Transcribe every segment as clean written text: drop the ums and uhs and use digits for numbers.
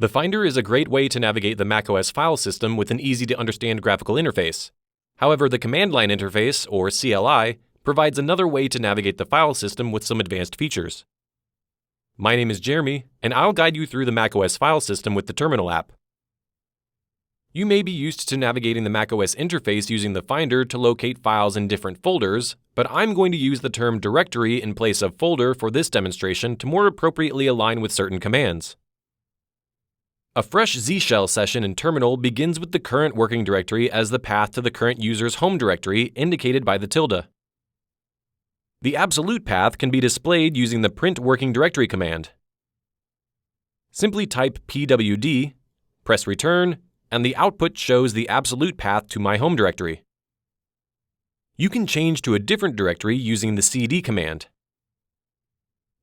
The Finder is a great way to navigate the macOS file system with an easy-to-understand graphical interface. However, the Command Line Interface, or CLI, provides another way to navigate the file system with some advanced features. My name is Jeremy, and I'll guide you through the macOS file system with the Terminal app. You may be used to navigating the macOS interface using the Finder to locate files in different folders, but I'm going to use the term directory in place of folder for this demonstration to more appropriately align with certain commands. A fresh Z shell session in Terminal begins with the current working directory as the path to the current user's home directory indicated by the tilde. The absolute path can be displayed using the print working directory command. Simply type pwd, press return, and the output shows the absolute path to my home directory. You can change to a different directory using the cd command.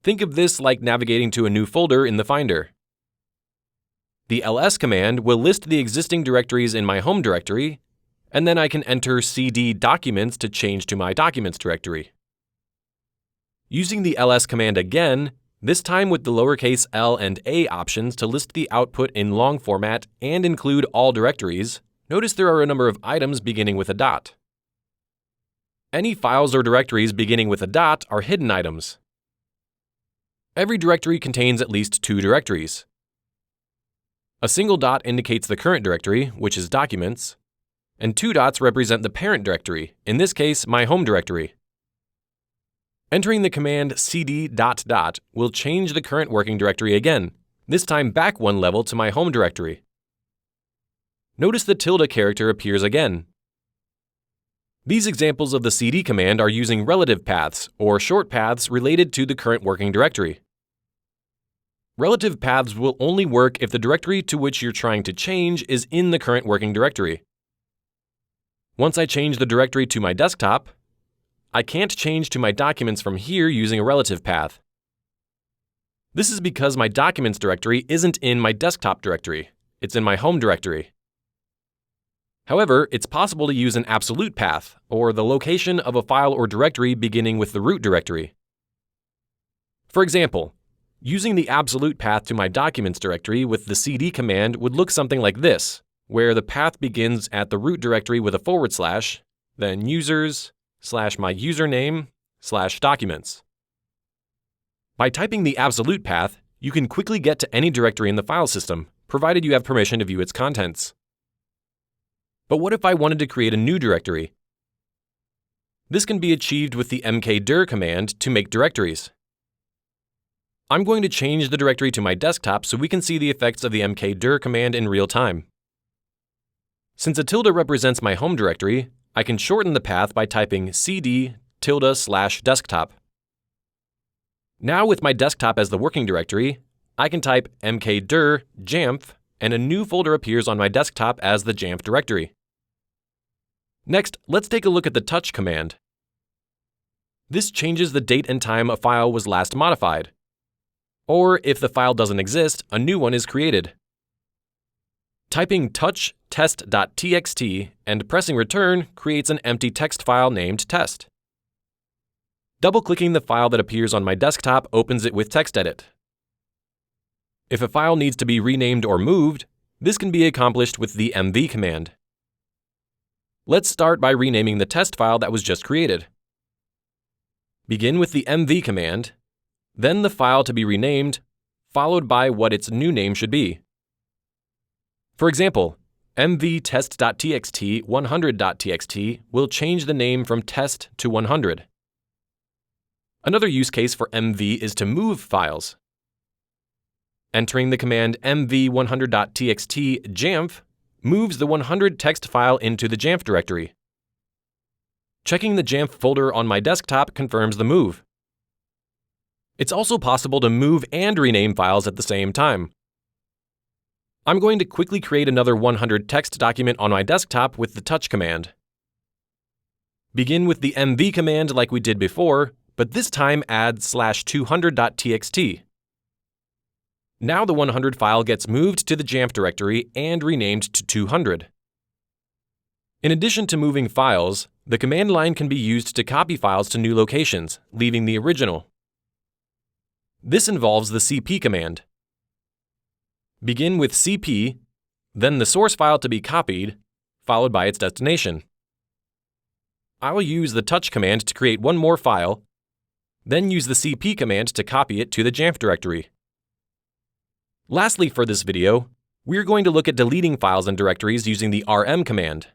Think of this like navigating to a new folder in the Finder. The ls command will list the existing directories in my home directory, and then I can enter cd documents to change to my documents directory. Using the ls command again, this time with the lowercase l and a options to list the output in long format and include all directories, notice there are a number of items beginning with a dot. Any files or directories beginning with a dot are hidden items. Every directory contains at least two directories. A single dot indicates the current directory, which is Documents, and two dots represent the parent directory, in this case, my home directory. Entering the command cd ... will change the current working directory again, this time back one level to my home directory. Notice the tilde character appears again. These examples of the cd command are using relative paths, or short paths related to the current working directory. Relative paths will only work if the directory to which you're trying to change is in the current working directory. Once I change the directory to my desktop, I can't change to my documents from here using a relative path. This is because my documents directory isn't in my desktop directory, it's in my home directory. However, it's possible to use an absolute path, or the location of a file or directory beginning with the root directory. For example, using the absolute path to my documents directory with the cd command would look something like this, where the path begins at the root directory with a /, then users/my username/documents. By typing the absolute path, you can quickly get to any directory in the file system, provided you have permission to view its contents. But what if I wanted to create a new directory? This can be achieved with the mkdir command to make directories. I'm going to change the directory to my desktop so we can see the effects of the mkdir command in real time. Since a tilde represents my home directory, I can shorten the path by typing cd /desktop. Now with my desktop as the working directory, I can type mkdir jamf and a new folder appears on my desktop as the Jamf directory. Next, let's take a look at the touch command. This changes the date and time a file was last modified. Or if the file doesn't exist, a new one is created. Typing touch test.txt and pressing return creates an empty text file named test. Double-clicking the file that appears on my desktop opens it with TextEdit. If a file needs to be renamed or moved, this can be accomplished with the mv command. Let's start by renaming the test file that was just created. Begin with the mv command, then the file to be renamed, followed by what its new name should be. For example, mv test.txt 100.txt will change the name from test to 100. Another use case for mv is to move files. Entering the command mv 100.txt jamf moves the 100 text file into the Jamf directory. Checking the Jamf folder on my desktop confirms the move. It's also possible to move and rename files at the same time. I'm going to quickly create another 100 text document on my desktop with the touch command. Begin with the mv command like we did before, but this time add /200.txt. Now the 100 file gets moved to the Jamf directory and renamed to 200. In addition to moving files, the command line can be used to copy files to new locations, leaving the original. This involves the cp command. Begin with cp, then the source file to be copied, followed by its destination. I will use the touch command to create one more file, then use the cp command to copy it to the Jamf directory. Lastly, for this video, we are going to look at deleting files and directories using the rm command.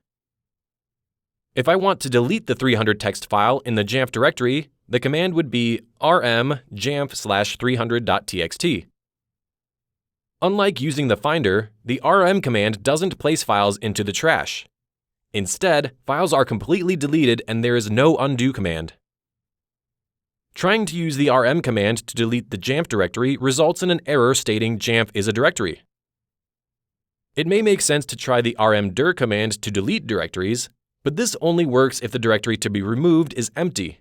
If I want to delete the 300 text file in the Jamf directory, the command would be rm jamf/300.txt. Unlike using the Finder, the rm command doesn't place files into the trash. Instead, files are completely deleted and there is no undo command. Trying to use the rm command to delete the Jamf directory results in an error stating Jamf is a directory. It may make sense to try the rmdir command to delete directories, but this only works if the directory to be removed is empty.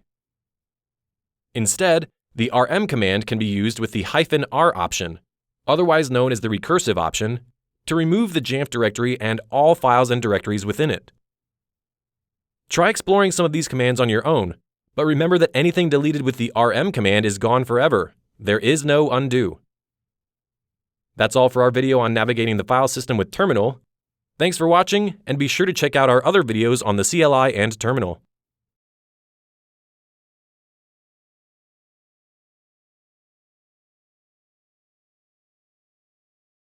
Instead, the rm command can be used with the -r option, otherwise known as the recursive option, to remove the Jamf directory and all files and directories within it. Try exploring some of these commands on your own, but remember that anything deleted with the rm command is gone forever. There is no undo. That's all for our video on navigating the file system with Terminal. Thanks for watching, and be sure to check out our other videos on the CLI and Terminal.